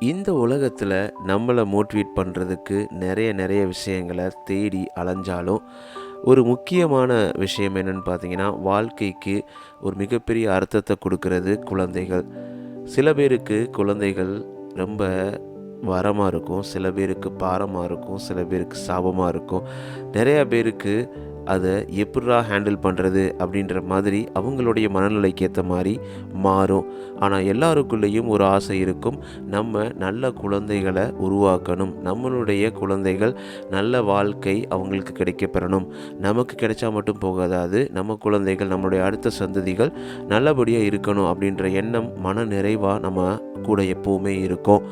இந்த உலகத்தில் நம்மளை மோட்டிவேட் பண்ணுறதுக்கு நிறைய விஷயங்களை தேடி அலைஞ்சாலும் ஒரு முக்கியமான விஷயம் என்னென்னு பார்த்தீங்கன்னா, வாழ்க்கைக்கு ஒரு மிகப்பெரிய அர்த்தத்தை கொடுக்கறது குழந்தைகள். சில பேருக்கு குழந்தைகள் ரொம்ப வரமாக இருக்கும், சில பேருக்கு பாரமாக இருக்கும், சில பேருக்கு சாபமாக இருக்கும். நிறையா பேருக்கு அதை எப்படிரா ஹேண்டில் பண்ணுறது அப்படின்ற மாதிரி அவங்களுடைய மனநிலைக்கு ஏற்ற மாதிரி மாறும். ஆனால் எல்லாருக்குள்ளேயும் ஒரு ஆசை இருக்கும், நம்ம நல்ல குழந்தைகளை உருவாக்கணும், நம்மளுடைய குழந்தைகள் நல்ல வாழ்க்கை அவங்களுக்கு கிடைக்கப்பெறணும். நமக்கு கிடைச்சா மட்டும் போகாது, நம்ம குழந்தைகள் நம்மளுடைய அடுத்த சந்ததிகள் நல்லபடியாக இருக்கணும் அப்படின்ற எண்ணம் மன நிறைவாக நம்ம கூட எப்போவுமே இருக்கும்.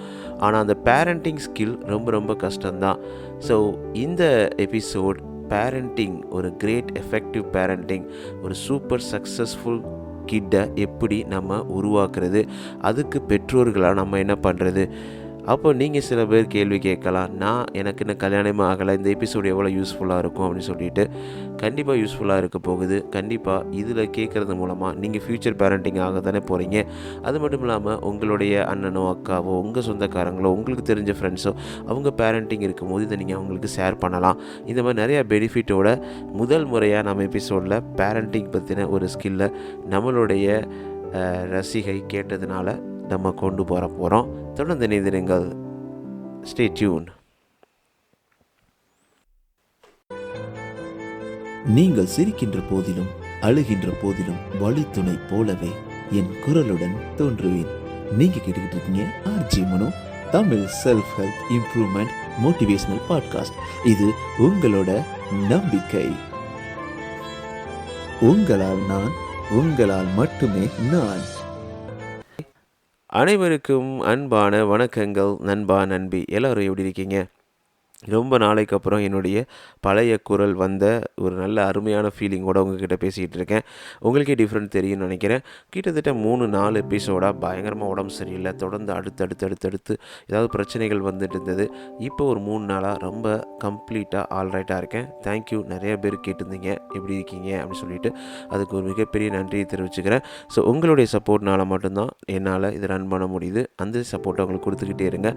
ஆனால் அந்த பேரண்டிங் ஸ்கில் ரொம்ப கஷ்டம்தான். ஸோ இந்த எபிசோட் பேரண்டிங், ஒரு கிரேட் எஃபெக்டிவ் பேரண்டிங், ஒரு சூப்பர் சக்ஸஸ்ஃபுல் கிட்டை எப்படி நம்ம உருவாக்குறது, அதுக்கு பெற்றோர்களாக நம்ம என்ன பண்ணுறது. அப்போ நீங்கள் சில பேர் கேள்வி கேட்கலாம், எனக்கு இன்னும் கல்யாணமே ஆகலை, இந்த எபிசோடு எவ்வளோ யூஸ்ஃபுல்லாக இருக்கும் அப்படின்னு சொல்லிட்டு. கண்டிப்பாக யூஸ்ஃபுல்லாக இருக்க போகுது. கண்டிப்பாக இதில் கேட்குறது மூலமாக நீங்கள் ஃப்யூச்சர் பேரண்டிங் ஆக தானே போகிறீங்க. அது மட்டும் இல்லாமல் உங்களுடைய அண்ணனோ அக்காவோ உங்கள் சொந்தக்காரங்களோ உங்களுக்கு தெரிஞ்ச ஃப்ரெண்ட்ஸோ அவங்க பேரண்டிங் இருக்கும்போது இதை நீங்கள் அவங்களுக்கு ஷேர் பண்ணலாம். இந்த மாதிரி நிறையா பெனிஃபிட்டோட முதல் முறையாக நம்ம எபிசோடில் பேரண்டிங் பற்றின ஒரு ஸ்கில்லை நம்மளுடைய ரசிகை கேட்டதுனால நம்ம கொண்டு போகிறோம். தொடர்ந்து இணைந்திருங்கள். Stay tune. நீங்கள் சிரிக்கின்ற போதிலும் அழுகின்ற போதிலும் வழித்துணை போலவே என் குரலுடன் தோன்றுவேன். நீங்க கேட்டுக்கிட்டு இருக்கீங்க RJ Mano, Tamil self help improvement motivational podcast. இது உங்களோட நம்பிக்கை. உங்களால் நான், உங்களால் மட்டுமே நான். அனைவருக்கும் அன்பான வணக்கங்கள். நண்பா நண்பி எல்லாரும் எப்படி இருக்கீங்க? ரொம்ப நாளைக்கு அப்புறம் என்னுடைய பழைய குரல் வந்த ஒரு நல்ல அருமையான ஃபீலிங்கோடு உங்ககிட்ட பேசிகிட்டு இருக்கேன். உங்களுக்கே டிஃப்ரெண்ட் தெரியும்னு நினைக்கிறேன். கிட்டத்தட்ட 3-4 எபிசோடாக பயங்கரமாக உடம்பு சரியில்லை, தொடர்ந்து அடுத்து ஏதாவது பிரச்சனைகள் வந்துட்டு இருந்தது. இப்போ ஒரு 3 நாளாக ரொம்ப கம்ப்ளீட்டாக ஆல்ரைட்டாக இருக்கேன். தேங்க்யூ. நிறைய பேர் கேட்டிருந்தீங்க எப்படி இருக்கீங்க அப்படின்னு சொல்லிட்டு. அதுக்கு ஒரு மிகப்பெரிய நன்றியை தெரிவிச்சுக்கிறேன். ஸோ உங்களுடைய சப்போர்ட்னால மட்டும்தான் என்னால் இதை ரன் பண்ண முடியுது. அந்த சப்போர்ட்டை உங்களுக்கு கொடுத்துக்கிட்டே இருங்க.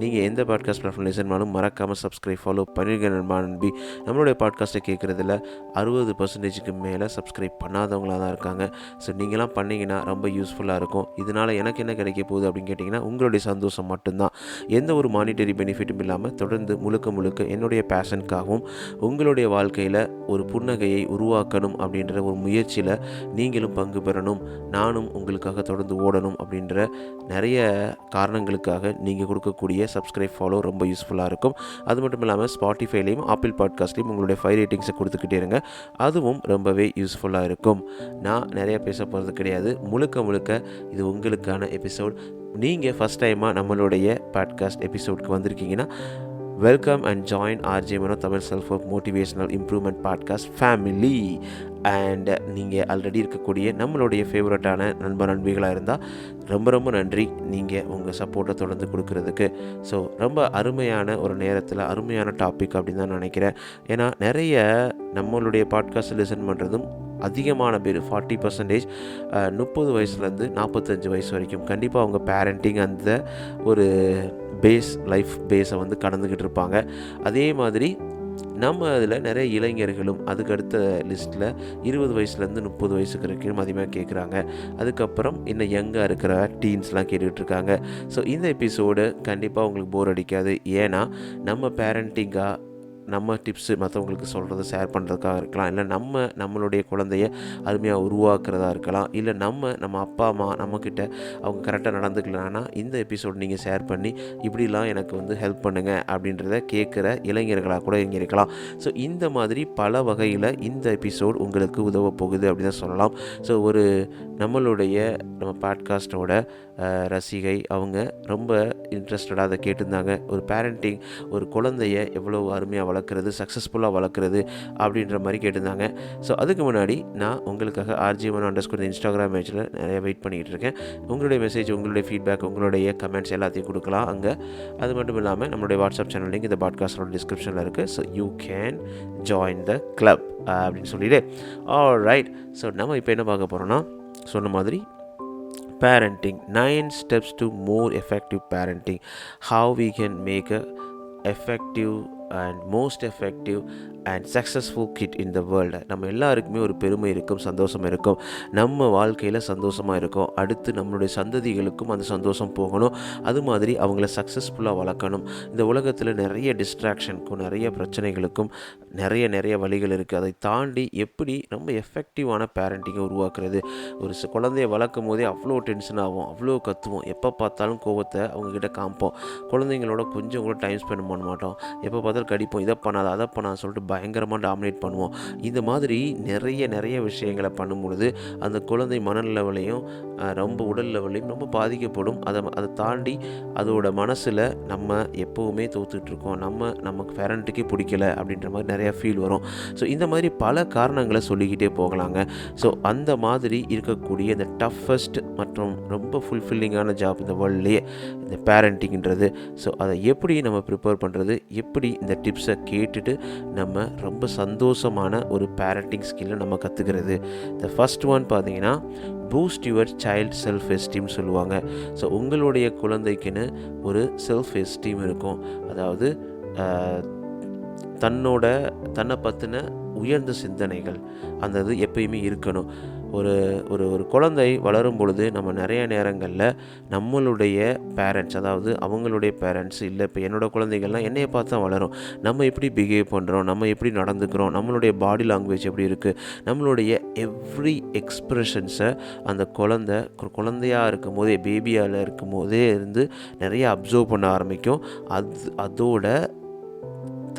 நீங்கள் எந்த பாட்காஸ்ட் பிளாட்ஃபார்ம் லிசன் பண்ணாலும் மறக்காமல் சப்ஸ்கிரைப் ஃபாலோ பண்ணிருங்க நண்பா நண்பி. நம்மளுடைய பாட்காஸ்ட்டை கேட்குறதுல 60% மேலே சப்ஸ்கிரைப் பண்ணாதவங்களாக தான் இருக்காங்க. ஸோ நீங்களாம் பண்ணிங்கன்னா ரொம்ப யூஸ்ஃபுல்லாக இருக்கும். இதனால் எனக்கு என்ன கிடைக்க போகுது அப்படின்னு கேட்டிங்கன்னா, உங்களுடைய சந்தோஷம் மட்டும்தான். எந்த ஒரு மானிட்டரி பெனிஃபிட்டும் இல்லாமல் தொடர்ந்து முழுக்க என்னுடைய பேஷனுக்காகவும் உங்களுடைய வாழ்க்கையில் ஒரு புன்னகையை உருவாக்கணும் அப்படின்ற ஒரு முயற்சியில் நீங்களும் பங்கு பெறணும், நானும் உங்களுக்காக தொடர்ந்து ஓடணும் அப்படின்ற நிறைய காரணங்களுக்காக நீங்கள் கொடுக்கக்கூடிய சப்ஸ்கிரைப் ஃபாலோ ரொம்ப யூஸ்ஃபுல்லாக இருக்கும். அது மட்டும் இல்லாமல் ஸ்பாட்டிஃபைலையும் ஆப்பிள் பாட்காஸ்ட்லையும் உங்களுடைய 5 ரேட்டிங்ஸை கொடுத்துக்கிட்டே இருங்க. அதுவும் ரொம்பவே யூஸ்ஃபுல்லாக இருக்கும். நான் நிறைய பேச போகிறது கிடையாது. முழுக்க இது உங்களுக்கான எபிசோட். நீங்கள் ஃபஸ்ட் டைமாக நம்மளுடைய பாட்காஸ்ட் எபிசோடுக்கு வந்திருக்கீங்கன்னா, welcome and join RJ Mano, Tamil self help motivational improvement podcast family. And நீங்கள் ஆல்ரெடி இருக்கக்கூடிய நம்மளுடைய ஃபேவரட்டான நண்பர்களாக இருந்தால் ரொம்ப நன்றி, நீங்கள் உங்கள் சப்போர்ட்டை தொடர்ந்து கொடுக்கறதுக்கு. ஸோ ரொம்ப அருமையான ஒரு நேரத்தில் அருமையான டாபிக் அப்படின்னு தான் நினைக்கிறேன். ஏன்னா நிறைய நம்மளுடைய பாட்காஸ்ட் லிசன் பண்ணுறதும் அதிகமான பேர் 40% 30 வயசுலேருந்து 45 வயசு வரைக்கும் கண்டிப்பாக அவங்க பேரண்டிங் அந்த ஒரு லைஃப் பேஸை வந்து கடந்துக்கிட்டு இருப்பாங்க. அதே மாதிரி நம்ம அதில் நிறைய இளைஞர்களும் அதுக்கடுத்த லிஸ்ட்டில் 20 வயசுலேருந்து 30 வயசுக்கு வரைக்கும் அதிகமாக கேட்குறாங்க. அதுக்கப்புறம் இன்னும் யங்காக இருக்கிற டீன்ஸ்லாம் கேட்டுக்கிட்டு இருக்காங்க. ஸோ இந்த எபிசோடு கண்டிப்பாக உங்களுக்கு போர் அடிக்காது. ஏன்னா நம்ம பேரண்டிங்காக நம்ம டிப்ஸு மற்றவங்களுக்கு சொல்கிறத ஷேர் பண்ணுறதுக்காக இருக்கலாம், இல்லை நம்மளுடைய குழந்தைய அருமையாக உருவாக்குறதா இருக்கலாம், இல்லை நம்ம அப்பா அம்மா நம்மக்கிட்ட அவங்க கரெக்டாக நடந்துக்கலன்னா இந்த எபிசோட் நீங்கள் ஷேர் பண்ணி இப்படிலாம் எனக்கு வந்து ஹெல்ப் பண்ணுங்கள் அப்படின்றத கேட்குற இளைஞர்களாக கூட இங்கே இருக்கலாம். ஸோ இந்த மாதிரி பல வகையில் இந்த எபிசோட் உங்களுக்கு உதவ போகுது அப்படின்னு தான் சொல்லலாம். ஸோ நம்ம பாட்காஸ்ட்டோட ரசிகை அவங்க ரொம்ப இன்ட்ரெஸ்டடாக அதை கேட்டிருந்தாங்க. ஒரு பேரண்டிங், ஒரு குழந்தைய எவ்வளோ அருமையாக வளர்க்குறது, சக்ஸஸ்ஃபுல்லாக வளர்க்குறது அப்படின்ற மாதிரி கேட்டிருந்தாங்க. ஸோ அதுக்கு முன்னாடி நான் உங்களுக்காக RJ1_ இன்ஸ்டாகிராம் பேஜில் நிறைய வெயிட் பண்ணிகிட்டு இருக்கேன். உங்களுடைய மெசேஜ், உங்களுடைய ஃபீட்பேக், உங்களுடைய கமெண்ட்ஸ் எல்லாத்தையும் கொடுக்கலாம் அங்கே. அது மட்டும் இல்லாமல் நம்மளுடைய வாட்ஸ்அப் சேனல் லிங்க் இந்த பாட்காஸ்டோட டிஸ்கிரிப்ஷனில் இருக்குது. So you can join the club அப்படின்னு சொல்லிட்டு. ஆல்ரைட். ஸோ நம்ம இப்போ என்ன பார்க்க போகிறோன்னா, சொன்ன மாதிரி parenting, 9 steps to more effective parenting. How we can make a effective and most effective and successful kid in the world. நம்ம எல்லாருக்குமே ஒரு பெருமை இருக்கும், சந்தோஷம் இருக்கும். நம்ம வாழ்க்கையில் சந்தோஷமாக இருக்கும். அடுத்து நம்மளுடைய சந்ததிகளுக்கும் அந்த சந்தோஷம் போகணும். அது மாதிரி அவங்கள சக்ஸஸ்ஃபுல்லாக வளர்க்கணும். இந்த உலகத்தில் நிறைய டிஸ்ட்ராக்ஷனுக்கும் நிறைய பிரச்சனைகளுக்கும் நிறைய வழிகள் இருக்குது. அதை தாண்டி எப்படி ரொம்ப எஃபெக்டிவான பேரண்டிங்கை உருவாக்குறது. ஒரு குழந்தைய வளர்க்கும் போதே அவ்வளோ டென்ஷன் ஆகும், அவ்வளோ கத்துவோம், எப்போ பார்த்தாலும் கோவத்தை அவங்கக்கிட்ட காமிப்போம். குழந்தைங்களோட கொஞ்சம் கூட டைம் ஸ்பெண்ட் பண்ண மாட்டோம். எப்போ பார்த்தாலும் கடிப்போம், இதை பண்ணாத அதை பண்ணாத சொல்லிட்டு பயங்கரமாக டாமினேட் பண்ணுவோம். இந்த மாதிரி நிறைய விஷயங்களை பண்ணும் பொழுது அந்த குழந்தை மனநிலவிலையும் ரொம்ப உடல் லெவலையும் ரொம்ப பாதிக்கப்படும். அதை தாண்டி அதோட மனசில் நம்ம எப்போவுமே தோத்துட்ருக்கோம், நமக்கு பேரண்ட்டுக்கே பிடிக்கல அப்படின்ற மாதிரி நிறையா ஃபீல் வரும். ஸோ இந்த மாதிரி பல காரணங்களை சொல்லிக்கிட்டே போகலாங்க. ஸோ அந்த மாதிரி இருக்கக்கூடிய இந்த டஃபஸ்ட் மற்றும் ரொம்ப ஃபுல்ஃபில்லிங்கான ஜாப் இந்த வேர்ல்ட்லேயே இந்த பேரண்டிங்கிறது. ஸோ அதை எப்படி நம்ம ப்ரிப்பேர் பண்ணுறது, எப்படி இந்த டிப்ஸை கேட்டுட்டு நம்ம ரொம்ப சந்தோஷமான ஒரு பேரண்டிங் ஸ்கில்லை நம்ம கற்றுக்கிறது. த ஃபஸ்ட் ஒன் பார்த்தீங்கன்னா boost your child self esteem சொல்லுவாங்க. ஸோ உங்களுடைய குழந்தைக்குன்னு ஒரு செல்ஃப் எஸ்டீம் இருக்கும். அதாவது தன்னை பற்றின உயர்ந்த சிந்தனைகள் அந்த இது எப்பயுமே இருக்கணும். ஒரு ஒரு ஒரு குழந்தை வளரும் பொழுது நம்ம நிறைய நேரங்களில் நம்மளுடைய பேரண்ட்ஸ், அதாவது அவங்களுடைய பேரண்ட்ஸ் இல்லை, இப்போ என்னோடய குழந்தைகள்லாம் என்னையை பார்த்து தான் வளரும். நம்ம எப்படி பிஹேவ் பண்ணுறோம், நம்ம எப்படி நடந்துக்கிறோம், நம்மளுடைய பாடி லாங்குவேஜ் எப்படி இருக்குது, நம்மளுடைய எவ்ரி எக்ஸ்ப்ரெஷன்ஸை அந்த குழந்தையாக இருக்கும் போதே, பேபியால் இருக்கும் போதே இருந்து நிறைய அப்சர்வ் பண்ண ஆரம்பிக்கும். அதோட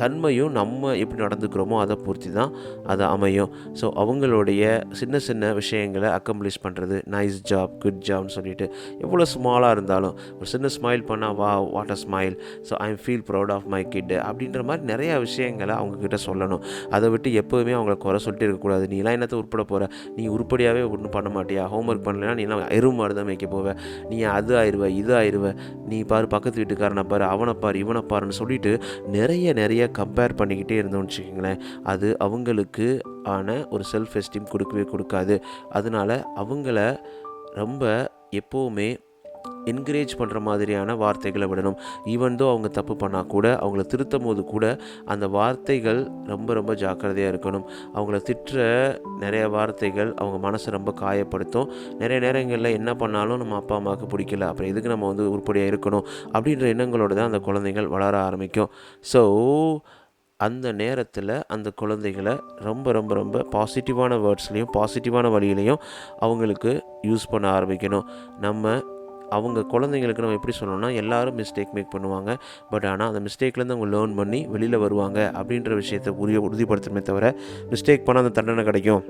தன்மையும் நம்ம எப்படி நடந்துக்கிறோமோ அதை பொறுத்து தான் அது அமையும். ஸோ அவங்களுடைய சின்ன விஷயங்களை அக்கம்ப்ளிஷ் பண்ணுறது, நைஸ் ஜாப், குட் ஜாப்னு சொல்லிட்டு எவ்வளோ ஸ்மாலாக இருந்தாலும் ஒரு சின்ன ஸ்மைல் பண்ணால் what a smile, so I feel proud of my kid அப்படின்ற மாதிரி நிறையா விஷயங்களை அவங்கக்கிட்ட சொல்லணும். அதை விட்டு எப்போவுமே அவங்கள குறை சொல்லிட்டு இருக்கக்கூடாது. நீலாம் என்னத்தை உருப்பட போகிற, நீ உருப்படியாகவே ஒன்றும் பண்ண மாட்டியா, ஹோம்ஒர்க் பண்ணலைன்னா நீலாம் எருமாடு தான் மேய்க்க போவேன், நீ அது ஆயிடுவ இது ஆயிடுவ, நீ பாரு பக்கத்து வீட்டுக்காரனை பாரு, அவனை பாரு இவனை பாருன்னு சொல்லிட்டு நிறைய கம்பேர் பண்ணிக்கிட்டே இருந்தோம்னு வச்சுக்கோங்களேன், அது அவங்களுக்கு ஆன ஒரு செல்ஃப் எஸ்டீம் கொடுக்காது. அதனால் அவங்கள ரொம்ப எப்போவுமே என்கரேஜ் பண்ணுற மாதிரியான வார்த்தைகளை விடணும். ஈவன் தோ அவங்க தப்பு பண்ணால் கூட, அவங்கள திருத்தும் போது கூட அந்த வார்த்தைகள் ரொம்ப ஜாக்கிரதையாக இருக்கணும். அவங்கள திட்டுற நிறைய வார்த்தைகள் அவங்க மனசை ரொம்ப காயப்படுத்தும். நிறைய நேரங்களில் என்ன பண்ணாலும் நம்ம அப்பா அம்மாவுக்கு பிடிக்கல, அப்புறம் எதுக்கு நம்ம உருப்படியாக இருக்கணும் அப்படின்ற எண்ணங்களோடு தான் அந்த குழந்தைகள் வளர ஆரம்பிக்கும். ஸோ அந்த நேரத்தில் அந்த குழந்தைகளை ரொம்ப பாசிட்டிவான வேர்ட்ஸ்லேயும் பாசிட்டிவான வழியிலையும் அவங்களுக்கு யூஸ் பண்ண ஆரம்பிக்கணும். அவங்க குழந்தைங்களுக்கு நம்ம எப்படி சொல்லணும்னா, எல்லோரும் மிஸ்டேக் மேக் பண்ணுவாங்க, பட் ஆனால் அந்த மிஸ்டேக்லேருந்து அவங்க லேர்ன் பண்ணி வெளியில் வருவாங்க அப்படின்ற விஷயத்தை உறுதிப்படுத்தணுமே தவிர, மிஸ்டேக் பண்ணால் அந்த தண்டனை கிடைக்கும்,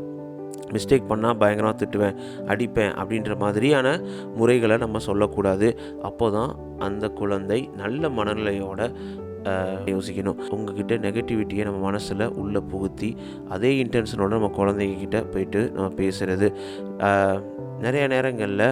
மிஸ்டேக் பண்ணால் பயங்கரமாக திட்டுவேன், அடிப்பேன் அப்படின்ற மாதிரியான முறைகளை நம்ம சொல்லக்கூடாது. அப்போ தான் அந்த குழந்தை நல்ல மனநிலையோட யோசிக்கணும். உங்ககிட்ட நெகட்டிவிட்டியை நம்ம மனசில் உள்ளே புகுத்தி அதே இன்டென்ஷனோட நம்ம குழந்தைகிட்ட போயிட்டு நம்ம பேசுகிறது. நிறைய நேரங்களில்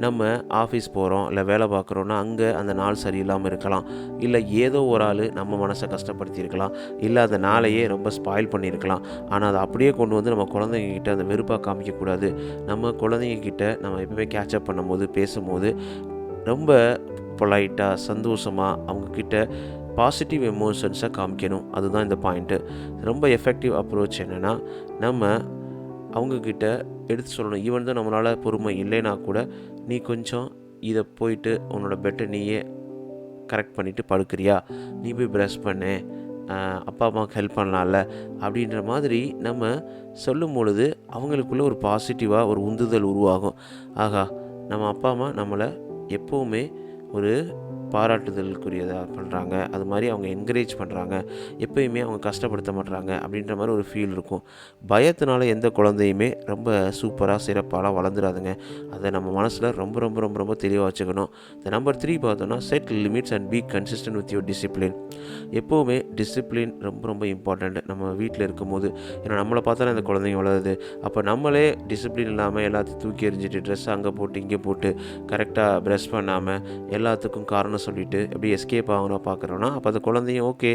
நம்ம ஆஃபீஸ் போகிறோம், இல்லை வேலை பார்க்குறோன்னா அங்கே அந்த நாள் சரியில்லாமல் இருக்கலாம், இல்லை ஏதோ ஒரு ஆள் நம்ம மனசை கஷ்டப்படுத்தியிருக்கலாம், இல்லை அந்த நாளையே ரொம்ப ஸ்பாயில் பண்ணியிருக்கலாம். ஆனால் அதை அப்படியே கொண்டு வந்து நம்ம குழந்தைங்கக்கிட்ட அந்த வெறுப்பாக காமிக்கக்கூடாது. நம்ம குழந்தைங்கக்கிட்ட நம்ம எப்பவுமே கேட்சப் பண்ணும்போது, பேசும்போது ரொம்ப பொலைட்டாக சந்தோஷமாக அவங்கக்கிட்ட பாசிட்டிவ் எமோஷன்ஸை காமிக்கணும். அதுதான் இந்த பாயிண்ட்டு. ரொம்ப எஃபெக்டிவ் அப்ரோச் என்னென்னா, நம்ம அவங்கக்கிட்ட எடுத்து சொல்லணும். ஈவன் தான் நம்மளால் பொறுமை இல்லைனா கூட, நீ கொஞ்சம் இதை போயிட்டு உன்னோட பெட்டை நீயே கரெக்ட் பண்ணிவிட்டு படுக்கிறியா, நீ போய் ப்ரஷ் பண்ணு, அப்பா அம்மாவுக்கு ஹெல்ப் பண்ணலாம்ல அப்படின்ற மாதிரி நம்ம சொல்லும் பொழுது அவங்களுக்குள்ள ஒரு பாசிட்டிவாக ஒரு உந்துதல் உருவாகும். ஆகா, நம்ம அப்பா அம்மா நம்மளை எப்போவுமே ஒரு பாராட்டுதலுக்குரியதாக பண்ணுறாங்க, அது மாதிரி அவங்க என்கரேஜ் பண்ணுறாங்க, எப்போயுமே அவங்க கஷ்டப்படுத்த மாட்டுறாங்க அப்படின்ற மாதிரி ஒரு ஃபீல் இருக்கும். பயத்தினால எந்த குழந்தையுமே ரொம்ப சூப்பராக சிறப்பாக வளர்ந்துடாதுங்க. அதை நம்ம மனசில் ரொம்ப தெளிவாக வச்சுக்கணும். இந்த நம்பர் 3 பார்த்தோன்னா, set limits and be consistent with your discipline. எப்போவுமே டிசிப்ளின் ரொம்ப இம்பார்ட்டண்ட். நம்ம வீட்டில் இருக்கும்போது, ஏன்னா நம்மளை பார்த்தாலும் இந்த குழந்தைங்க வளருது. அப்போ நம்மளே டிசிப்ளின் இல்லாமல் எல்லாத்தையும் தூக்கி எறிஞ்சிட்டு ட்ரெஸ் அங்கே போட்டு இங்கே போட்டு கரெக்டாக ப்ரஷ் பண்ணாமல் எல்லாத்துக்கும் காரணம் சொல்லிவிட்டு எப்படி எஸ்கேப் ஆகணும் பார்க்குறோன்னா, அப்போ அந்த குழந்தையும் ஓகே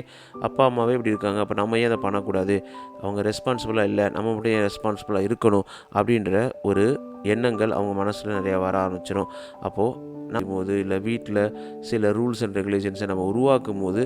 அப்பா அம்மாவே இப்படி இருக்காங்க, அப்போ நம்ம ஏன் அதை பண்ணக்கூடாது, அவங்க ரெஸ்பான்சிபிளாக இல்லை, நம்ம மட்டும் ஏன் ரெஸ்பான்சிபிளாக இருக்கணும் அப்படின்ற ஒரு எண்ணங்கள் அவங்க மனசில் நிறையா வர ஆரம்பிச்சிடும். அப்போது போது இல்லை வீட்டில் சில ரூல்ஸ் அண்ட் ரெகுலேஷன்ஸை நம்ம உருவாக்கும் போது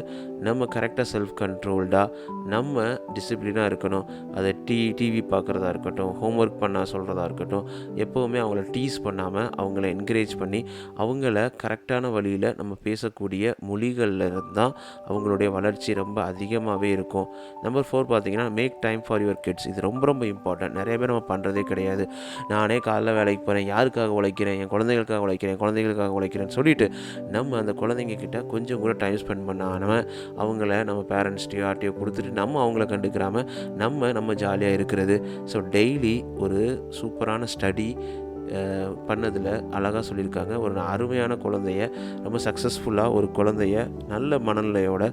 நம்ம கரெக்டாக செல்ஃப் கண்ட்ரோல்டாக நம்ம டிசிப்ளினாக இருக்கணும். அதை டிவி பார்க்குறதா இருக்கட்டும், ஹோம்ஒர்க் பண்ண சொல்கிறதா இருக்கட்டும், எப்போவுமே அவங்கள டீஸ் பண்ணாமல் அவங்கள என்கரேஜ் பண்ணி அவங்கள கரெக்டான வழியில் நம்ம பேசக்கூடிய மொழிகளில் தான் அவங்களுடைய வளர்ச்சி ரொம்ப அதிகமாகவே இருக்கும். நம்பர் 4 பார்த்தீங்கன்னா, make time for your kids. இது ரொம்ப ரொம்ப இம்பார்ட்டன்ட். நிறைய பேர் நம்ம பண்ணுறதே கிடையாது. நானே காலைல வேலைக்கு போகிறேன், யாருக்காக உழைக்கிறேன், என் குழந்தைகளுக்காக உழைக்கிறேன், குழந்தைகளுக்காக உழைக்கிறேன்னு சொல்லிட்டு நம்ம அந்த குழந்தைங்க கிட்ட கொஞ்சம் கூட டைம் ஸ்பெண்ட் பண்ணாமல் அவங்கள நம்ம பேரண்ட்ஸ்டையோ யார்ட்டையோ கொடுத்துட்டு நம்ம அவங்கள கண்டுக்கிறாமல் நம்ம ஜாலியாக இருக்கிறது. ஸோ டெய்லி ஒரு சூப்பரான ஸ்டடி பண்ணதில் அழகாக சொல்லியிருக்காங்க. ஒரு அருமையான குழந்தைய ரொம்ப சக்ஸஸ்ஃபுல்லாக ஒரு குழந்தைய நல்ல மனநிலையோட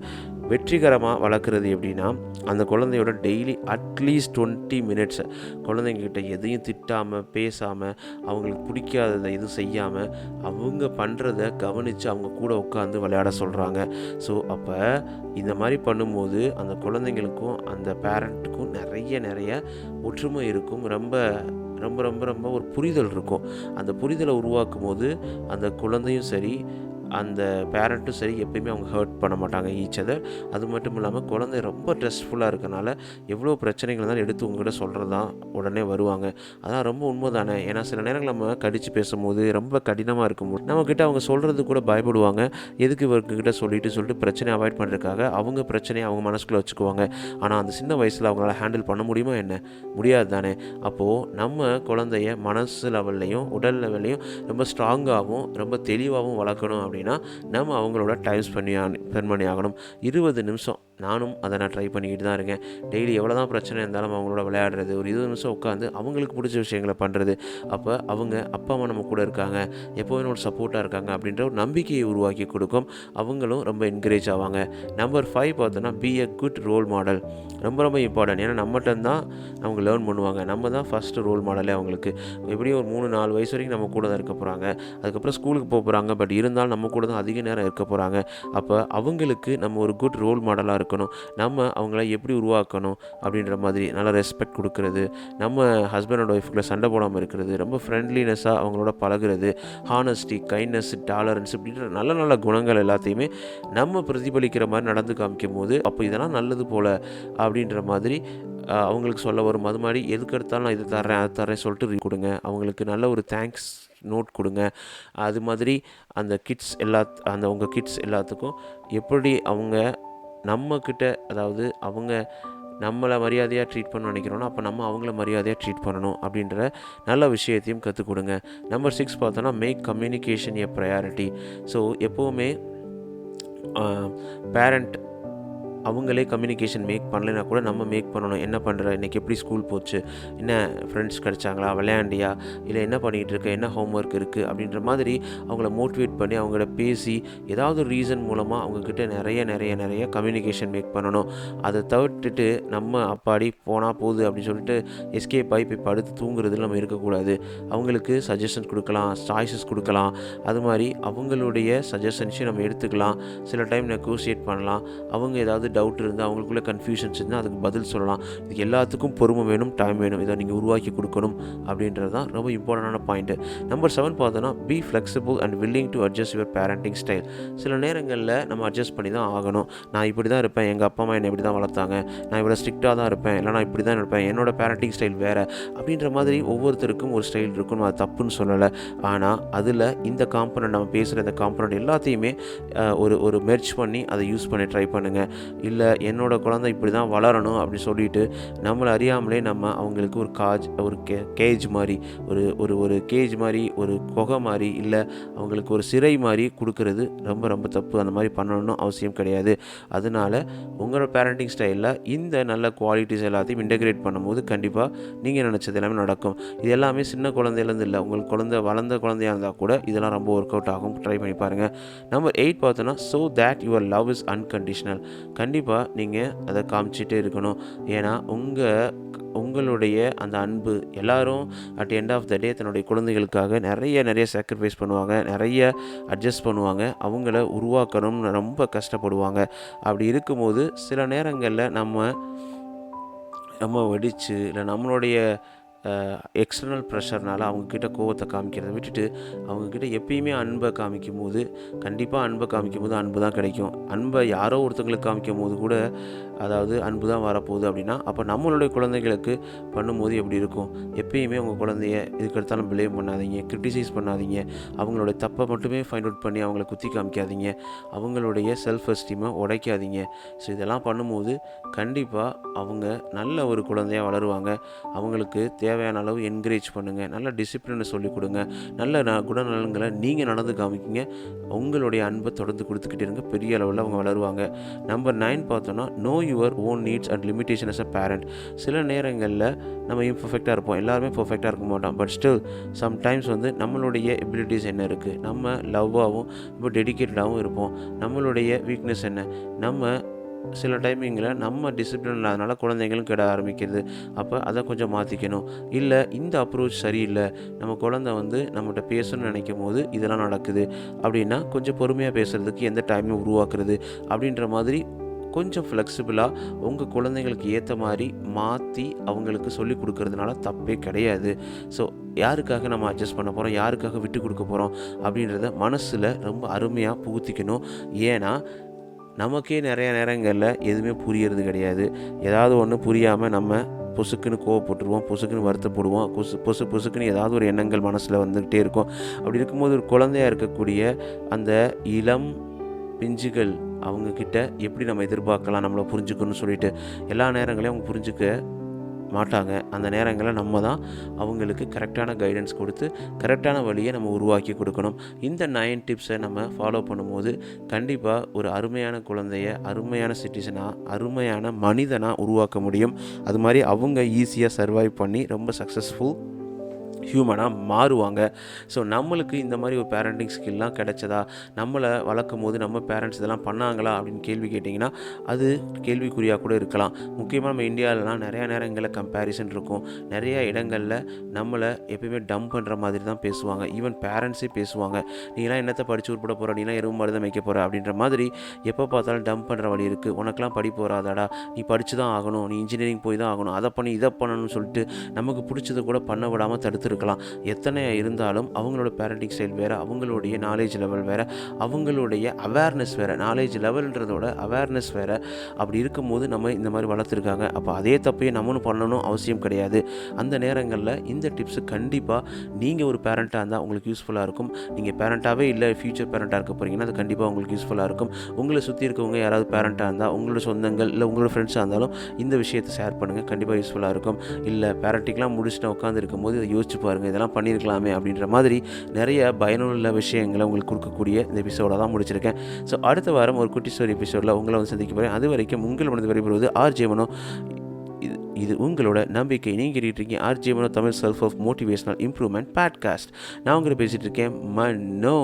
வெற்றிகரமாக வளர்க்குறது எப்படின்னா, அந்த குழந்தையோட டெய்லி அட்லீஸ்ட் 20 மினிட்ஸ் குழந்தைங்கக்கிட்ட எதையும் திட்டாமல் பேசாமல் அவங்களுக்கு பிடிக்காததை எதுவும் செய்யாமல் அவங்க பண்ணுறத கவனித்து அவங்க கூட உட்காந்து விளையாட சொல்கிறாங்க. ஸோ அப்போ இந்த மாதிரி பண்ணும்போது அந்த குழந்தைங்களுக்கும் அந்த பேரண்ட்டுக்கும் நிறைய ஒற்றுமை இருக்கும். ரொம்ப ரொம்ப ரொம்ப ரொம்ப ஒரு புரிதல் இருக்கும். அந்த புரிதலை உருவாக்கும் போது அந்த குழந்தையும் சரி அந்த பேரண்ட்டும் சரி எப்பயுமே அவங்க ஹர்ட் பண்ண மாட்டாங்க ஈச் அதர். அது மட்டும் இல்லாமல் குழந்தை ரொம்ப ஸ்ட்ரெஸ்ஃபுல்லாக இருக்கனால எவ்வளோ பிரச்சனைகள் இருந்தாலும் எடுத்து உங்கள்கிட்ட சொல்கிறது தான் உடனே வருவாங்க. அதான் ரொம்ப உண்மை தானே. ஏன்னா சில நேரங்கள் நம்ம கடித்து பேசும்போது ரொம்ப கடினமாக இருக்கும்போது நம்மக்கிட்ட அவங்க சொல்கிறது கூட பயப்படுவாங்க. எதுக்கு இவர்கிட்ட சொல்லிட்டு பிரச்சனையை அவாய்ட் பண்ணுறதுக்காக அவங்க பிரச்சனையை அவங்க மனசுக்குள்ளே வச்சுக்குவாங்க. ஆனால் அந்த சின்ன வயசில் அவங்களால ஹேண்டில் பண்ண முடியுமா என்ன? முடியாது தானே. அப்போது நம்ம குழந்தைய மனசு லெவல்லையும் உடல் லெவல்லையும் ரொம்ப ஸ்ட்ராங்காகவும் ரொம்ப தெளிவாகவும் வளர்க்கணும் அப்படின்னா நம்ம அவங்களோட டைம் ஸ்பெண்ட் பண்ணி ஆகணும். 20 நிமிஷம் நானும் அதை நான் ட்ரை பண்ணிக்கிட்டு தான் இருக்கேன். டெய்லி எவ்வளோ தான் பிரச்சனை இருந்தாலும் அவங்களோட விளையாடுறது, ஒரு 20 நிமிஷம் உட்காந்து அவங்களுக்கு பிடிச்ச விஷயங்களை பண்ணுறது. அப்போ அவங்க அப்பா அம்மா நம்ம கூட இருக்காங்க, எப்போவும் ஒரு சப்போர்ட்டாக இருக்காங்க அப்படின்ற ஒரு நம்பிக்கையை உருவாக்கி கொடுக்கும். அவங்களும் ரொம்ப என்கரேஜ் ஆவாங்க. நம்பர் 5 பார்த்தோன்னா, be a good role model. ரொம்ப ரொம்ப இம்பார்ட்டன்ட். ஏன்னா நம்மகிட்ட தான் அவங்க லேர்ன் பண்ணுவாங்க. நம்ம தான் ஃபஸ்ட்டு ரோல் மாடலே அவங்களுக்கு. எப்படியும் ஒரு 3-4 வயசு வரைக்கும் நம்ம கூட தான் இருக்க போகிறாங்க. அதுக்கப்புறம் ஸ்கூலுக்கு போக போகிறாங்க. பட் இருந்தாலும் நம்ம கூட தான் அதிக நேரம் இருக்க போகிறாங்க. அப்போ அவங்களுக்கு நம்ம ஒரு குட் ரோல் மாடலாக இருக்கணும். நம்ம அவங்கள எப்படி உருவாக்கணும் அப்படின்ற மாதிரி நல்லா ரெஸ்பெக்ட் கொடுக்கறது, நம்ம ஹஸ்பண்ட் அண்ட் ஒய்ஃப்குள்ளே சண்டை போடாமல் இருக்கிறது, ரொம்ப ஃப்ரெண்ட்லினஸ்ஸாக அவங்களோட பழகிறது, ஹானஸ்டி, கைண்ட்னஸ், டாலரன்ஸ் அப்படின்ற நல்ல நல்ல குணங்கள் எல்லாத்தையுமே நம்ம பிரதிபலிக்கிற மாதிரி நடந்து காமிக்கும் போது அப்போ இதெல்லாம் நல்லது போல் அப்படின்ற மாதிரி அவங்களுக்கு சொல்ல வரும். அது மாதிரி எதுக்கு எடுத்தாலும் நான் இது தரேன் அது தரேன் சொல்லிட்டு கொடுங்க. அவங்களுக்கு நல்ல ஒரு தேங்க்ஸ் நோட் கொடுங்க. அது மாதிரி அந்த உங்கள் கிட்ஸ் எல்லாத்துக்கும் எப்படி அவங்க நம்மக்கிட்ட, அதாவது அவங்க நம்மளை மரியாதையாக ட்ரீட் பண்ண நினைக்கிறோன்னா அப்போ நம்ம அவங்கள மரியாதையாக ட்ரீட் பண்ணணும் அப்படின்ற நல்ல விஷயத்தையும் கற்றுக் கொடுங்க. நம்பர் 6 பார்த்தோன்னா, மேக் கம்யூனிகேஷன் எ ப்ரையாரிட்டி. ஸோ எப்போவுமே பேரண்ட் அவங்களே கம்யூனிகேஷன் மேக் பண்ணலைன்னா கூட நம்ம மேக் பண்ணணும். என்ன பண்ணுற, இன்றைக்கி எப்படி ஸ்கூல் போச்சு, என்ன ஃப்ரெண்ட்ஸ் கிடச்சாங்களா, விளையாண்டியா, இல்லை என்ன பண்ணிகிட்டு இருக்க, என்ன ஹோம்ஒர்க் இருக்குது அப்படின்ற மாதிரி அவங்கள மோட்டிவேட் பண்ணி அவங்கள பேசி ஏதாவது ஒரு ரீசன் மூலமாக அவங்கக்கிட்ட நிறைய கம்யூனிகேஷன் மேக் பண்ணணும். அதை தவிர்த்துட்டு நம்ம அப்பாடி போனால் போகுது அப்படின்னு சொல்லிட்டு எஸ்கேப் ஆகி போய் படுத்து தூங்குறதுல நம்ம இருக்கக்கூடாது. அவங்களுக்கு சஜஷன்ஸ் கொடுக்கலாம், சாய்ஸஸ் கொடுக்கலாம். அது மாதிரி அவங்களுடைய சஜஷன்ஸையும் நம்ம எடுத்துக்கலாம். சில டைம் நெகோசியேட் பண்ணலாம். அவங்க ஏதாவது டவுட் இருந்தால் அவங்களுக்குள்ள கன்ஃபியூஷன்ஸ் இருந்தால் அதுக்கு பதில் சொல்லலாம். இதுக்கு எல்லாத்துக்கும் பொறுமை வேணும், டைம் வேணும். இதை நீங்கள் உருவாக்கி கொடுக்கணும் அப்படின்றது தான் ரொம்ப இம்பார்ட்டண்டான பாயிண்ட்டு. நம்பர் 7 பார்த்தோன்னா, B flexible and willing to adjust your parenting style. சில நேரங்களில் நம்ம அட்ஜஸ்ட் பண்ணி தான் ஆகணும். நான் இப்படி தான் இருப்பேன், எங்கள் அப்பா அம்மா என்னை இப்படி தான் வளர்த்தாங்க, நான் இவ்வளோ ஸ்ட்ரிக்டாக தான் இருப்பேன், இல்லை நான் இப்படி தான் இருப்பேன், என்னோட பேரண்டிங் ஸ்டைல் வேறு அப்படின்ற மாதிரி ஒவ்வொருத்தருக்கும் ஒரு ஸ்டைல் இருக்கும். அது தப்புன்னு சொல்லலை. ஆனால் அதில் இந்த காம்பனண்ட், நம்ம பேசுகிற இந்த காம்பனண்ட் எல்லாத்தையுமே ஒரு மெர்ஜ் பண்ணி அதை யூஸ் பண்ணி ட்ரை பண்ணுங்கள். இல்லை என்னோடய குழந்தை இப்படி தான் வளரணும் அப்படி சொல்லிட்டு நம்மளை அறியாமலே நம்ம அவங்களுக்கு ஒரு கேஜ் மாதிரி ஒரு கேஜ் மாதிரி, ஒரு குகை மாதிரி, இல்லை அவங்களுக்கு ஒரு சிறை மாதிரி கொடுக்கறது ரொம்ப ரொம்ப தப்பு. அந்த மாதிரி பண்ணணும்னு அவசியம் கிடையாது. அதனால் உங்களோட பேரண்டிங் ஸ்டைலில் இந்த நல்ல குவாலிட்டிஸ் எல்லாத்தையும் இன்டெகிரேட் பண்ணும்போது கண்டிப்பாக நீங்கள் நினச்சது எல்லாமே நடக்கும். இது எல்லாமே சின்ன குழந்தையிலேருந்து இல்லை, உங்களுக்கு வளர்ந்த குழந்தையாக இருந்தால் கூட இதெல்லாம் ரொம்ப ஒர்க் அவுட் ஆகும். ட்ரை பண்ணி பாருங்கள். நம்பர் 8 பார்த்தோன்னா, so that your love is unconditional. கண்டிப்பாக நீங்கள் அதை காமிச்சிட்டே இருக்கணும். ஏன்னா உங்களுடைய அந்த அன்பு எல்லாரும் அட் எண்ட் ஆஃப் த டே தன்னுடைய குழந்தைகளுக்காக நிறைய சாக்ரிஃபைஸ் பண்ணுவாங்க, நிறைய அட்ஜஸ்ட் பண்ணுவாங்க, அவங்கள உருவாக்கணும்னு ரொம்ப கஷ்டப்படுவாங்க. அப்படி இருக்கும்போது சில நேரங்களில் நம்ம வெடித்து இல்லை நம்மளுடைய எக்ஸ்டர்னல் ப்ரெஷர்னால் அவங்கக்கிட்ட கோவத்தை காமிக்கிறத விட்டுட்டு அவங்கக்கிட்ட எப்பயுமே அன்பை காமிக்கும் போது அன்பு தான் கிடைக்கும். அன்பை யாரோ ஒருத்தங்களுக்கு காமிக்கும் போது கூட அதாவது அன்பு தான் வரப்போகுது அப்படின்னா அப்போ நம்மளுடைய குழந்தைகளுக்கு பண்ணும்போது எப்படி இருக்கும்? எப்பயுமே உங்கள் குழந்தைய இதுக்கடுத்தாலும் பிளேம் பண்ணாதீங்க, கிரிட்டிசைஸ் பண்ணாதீங்க, அவங்களுடைய தப்பை மட்டுமே ஃபைண்ட் அவுட் பண்ணி அவங்கள குத்தி காமிக்காதீங்க, அவங்களுடைய செல்ஃப் எஸ்டீமை உடைக்காதீங்க. ஸோ இதெல்லாம் பண்ணும்போது கண்டிப்பாக அவங்க நல்ல ஒரு குழந்தையாக வளருவாங்க. அவங்களுக்கு தேவையான அளவு என்கரேஜ் பண்ணுங்கள், நல்ல டிசிப்ளினை சொல்லிக் கொடுங்க, நல்ல குணநலன்களை நீங்கள் நடந்து காமிக்கிங்க. உங்களுடைய அன்பை தொடர்ந்து கொடுத்துக்கிட்டே இருங்க, பெரிய அளவில் அவங்க வளருவாங்க. நம்பர் 9 பார்த்தோன்னா, know your own needs and limitation as a parent. சில நேரங்களில் நம்ம இம்பர்ஃபெக்டாக இருப்போம், எல்லாருமே பர்ஃபெக்டாக இருக்க மாட்டோம். பட் ஸ்டில் சம்டைம்ஸ் நம்மளுடைய எபிலிட்டிஸ் என்ன இருக்குது, நம்ம லவ்வாகவும் இப்போ டெடிக்கேட்டடாகவும் இருப்போம். நம்மளுடைய வீக்னஸ் என்ன, நம்ம சில டைமிங்கில் நம்ம டிசிப்ளின் இல்லாதனால குழந்தைங்களும் கெட ஆரம்பிக்கிறது. அப்போ அதை கொஞ்சம் மாற்றிக்கணும். இல்லை இந்த அப்ரோச் சரியில்லை, நம்ம குழந்தை நம்மகிட்ட பேசணும்னு நினைக்கும் போது இதெல்லாம் நடக்குது அப்படின்னா கொஞ்சம் பொறுமையாக பேசுகிறதுக்கு எந்த டைமும் உருவாக்குறது அப்படின்ற மாதிரி கொஞ்சம் ஃப்ளெக்சிபிளாக உங்கள் குழந்தைங்களுக்கு ஏற்ற மாதிரி மாற்றி அவங்களுக்கு சொல்லிக் கொடுக்கறதுனால தப்பே கிடையாது. ஸோ யாருக்காக நம்ம அட்ஜஸ்ட் பண்ண போகிறோம், யாருக்காக விட்டு கொடுக்க போகிறோம் அப்படின்றத மனசில் ரொம்ப அருமையாக புகுத்திக்கணும். ஏன்னா நமக்கே நிறைய நேரங்களில் எதுவுமே புரியறது கிடையாது. ஏதாவது ஒன்று புரியாமல் நம்ம பொசுக்குன்னு கோவப்பட்டுருவோம், பொசுக்குன்னு வருத்தப்படுவோம், பொசுக்குன்னு ஏதாவது ஒரு எண்ணங்கள் மனசில் வந்துக்கிட்டே இருக்கும். அப்படி இருக்கும்போது ஒரு குழந்தையாக இருக்கக்கூடிய அந்த இளம் பிஞ்சுகள் அவங்கக்கிட்ட எப்படி நம்ம எதிர்பார்க்கலாம் நம்மளை புரிஞ்சுக்கணும்னு சொல்லிட்டு எல்லா நேரங்களையும் அவங்க புரிஞ்சுக்க மாட்டாங்க. அந்த நேரங்களில் நம்ம தான் அவங்களுக்கு கரெக்டான கைடன்ஸ் கொடுத்து கரெக்டான வழியை நம்ம உருவாக்கி கொடுக்கணும். இந்த 9 டிப்ஸை நம்ம ஃபாலோ பண்ணும்போது கண்டிப்பாக ஒரு அருமையான குழந்தைய அருமையான சிட்டிசனாக அருமையான மனிதனாக உருவாக்க முடியும். அது மாதிரி அவங்க ஈஸியாக சர்வைவ் பண்ணி ரொம்ப சக்ஸஸ்ஃபுல் ஹியூமனாக மாறுவாங்க. ஸோ நம்மளுக்கு இந்த மாதிரி ஒரு பேரண்டிங் ஸ்கில்லாம் கிடைச்சதா, நம்மளை வளர்க்கும் போது நம்ம பேரண்ட்ஸ் இதெல்லாம் பண்ணாங்களா அப்படின்னு கேள்வி கேட்டிங்கன்னா அது கேள்விக்குறியாக கூட இருக்கலாம். முக்கியமாக நம்ம இந்தியாவிலலாம் நிறையா நேரங்களில் கம்பேரிசன் இருக்கும். நிறைய இடங்களில் நம்மளை எப்பயுமே டம்ப் பண்ணுற மாதிரி தான் பேசுவாங்க. ஈவன் பேரண்ட்ஸே பேசுவாங்க, நீலாம் என்னத்தை படித்து உருப்பட போகிற, நீலாம் எருவு மாதிரி தான் வைக்க போகிற அப்படின்ற மாதிரி எப்போ பார்த்தாலும் டம்ப் பண்ணுற வழி இருக்குது. உனக்கெலாம் படிப்பு வராதாடா, நீ படித்து தான் ஆகணும், நீ இன்ஜினியரிங் போய் தான் ஆகணும், அதை பண்ணி இதை பண்ணணும்னு சொல்லிட்டு நமக்கு பிடிச்சது கூட பண்ண விடாமல் தடுத்துருக்கலாம். எத்தனை இருந்தாலும் அவங்களோட பேரண்டிங் ஸ்டைல் வேறு, அவங்களுடைய நாலேஜ் லெவல் வேறு, அவங்களுடைய அவேர்னஸ் வேறு. நாலேஜ் லெவல்ன்றதோட அவேர்னஸ் வேறு. அப்படி இருக்கும்போது நம்ம இந்த மாதிரி வளர்த்துருக்காங்க. அப்போ அதே தப்பையே நம்மளும் பண்ணணும் அவசியம் கிடையாது. அந்த நேரங்களில் இந்த டிப்ஸு கண்டிப்பாக நீங்கள் ஒரு பேரண்ட்டாக இருந்தால் உங்களுக்கு யூஸ்ஃபுல்லாக இருக்கும். நீங்கள் பேரண்ட்டாகவே இல்லை ஃப்யூச்சர் பேரண்ட்டாக இருக்க போகிறீங்கன்னா அது கண்டிப்பாக உங்களுக்கு யூஸ்ஃபுல்லாக இருக்கும். உங்களை சுற்றி இருக்கவங்க யாராவது பேரண்ட்டாக இருந்தால், உங்களோட சொந்தங்கள் இல்லை உங்களோட ஃப்ரெண்ட்ஸாக இருந்தாலும் இந்த விஷயத்தை ஷேர் பண்ணுங்கள், கண்டிப்பாக யூஸ்ஃபுல்லாக இருக்கும். இல்லை பேரண்டிங்லாம் முடிச்சுட்டு உட்காந்து இருக்கும்போது இதை யோசிச்சு பாருங்கள், இதெல்லாம் பண்ணியிருக்கலாமே அப்படின்ற மாதிரி நிறைய பயனுள்ள விஷயங்களை உங்களுக்கு கொடுக்கக்கூடிய இந்த எபிசோட தான் முடிச்சிருக்கேன். ஸோ அடுத்த வாரம் ஒரு குட்டி ஸ்டோரி எபிசோடில் உங்களை சந்திக்க போகிறேன். அது வரைக்கும் உங்கள் மனது விரைபெறுவது ஆர்ஜே மனோ. இது உங்களோட நம்பிக்கை. நீங்கள் கேட்டுட்டு இருக்கீங்க RJ Mano Tamil self of motivational improvement podcast. நான் உங்களை பேசிகிட்டு இருக்கேன் மனோ.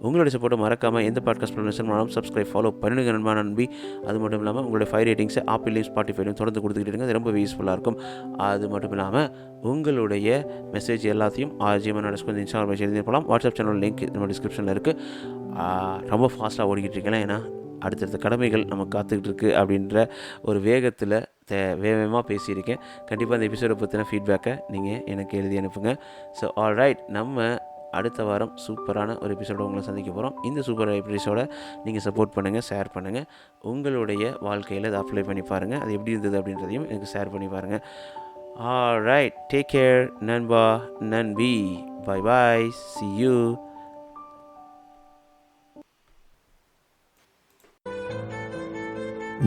உங்களோட சப்போர்ட்டை மறக்காமல் எந்த பாட்காஸ்ட் ப்ரொமோஷன் சப்ஸ்கிரைப் ஃபாலோ பண்ணுங்க நண்பா நம்பி. அது மட்டும் இல்லாமல் உங்களோட 5 ரேட்டிங்ஸை ஆப்பிள்லையும் ஸ்பாட்டிஃபைலையும் தொடர்ந்து கொடுத்துக்கிட்டு இருங்க, அது ரொம்ப யூஸ்ஃபுல்லாக இருக்கும். அது மட்டும் இல்லாமல் உங்களுடைய மெசேஜ் எல்லாத்தையும் ஆர்ஜே மனோ கொஞ்சம் இன்ஸ்டாகிராம் எழுதி போகலாம். வாட்ஸ்அப் சேனல் லிங்க் நம்ம டிஸ்கிரிப்ஷனில் இருக்குது. ரொம்ப ஃபாஸ்ட்டாக ஓடிக்கிட்டு இருக்கேன், ஏன்னா அடுத்தடுத்த கடமைகள் நம்ம காத்துக்கிட்டு இருக்குது அப்படின்ற ஒரு வேகத்தில் வேகமாக பேசியிருக்கேன். கண்டிப்பாக அந்த எபிசோடை பற்றின ஃபீட்பேக்கை நீங்கள் எனக்கு எழுதி அனுப்புங்க. ஸோ ஆல்ரைட், நம்ம அடுத்த வாரம் சூப்பரான ஒரு எபிசோட உங்களை சந்திக்க போகிறோம். இந்த சூப்பர் எபிசோடை நீங்கள் சப்போர்ட் பண்ணுங்கள், ஷேர் பண்ணுங்கள். உங்களுடைய வாழ்க்கையில் அதை அப்ளை பண்ணி பாருங்கள், அது எப்படி இருந்தது அப்படின்றதையும் எனக்கு ஷேர் பண்ணி பாருங்கள். ஆல்ரைட், டேக் கேர் நண்பா நன்பி. Bye bye, see you.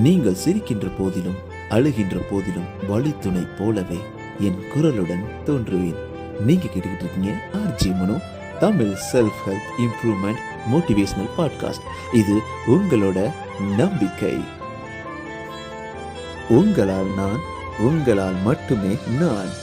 நீங்கள் சிரிக்கின்ற போதிலும் அழுகின்ற போதிலும் வழித்துணை போலவே என் குரலுடன் தோன்றுவேன். நீங்க கேட்டுக்கிட்டு இருக்கீங்க RJ Mano Tamil self help improvement motivational podcast. இது உங்களோட நம்பிக்கை. உங்களால் நான், உங்களால் மட்டுமே நான்.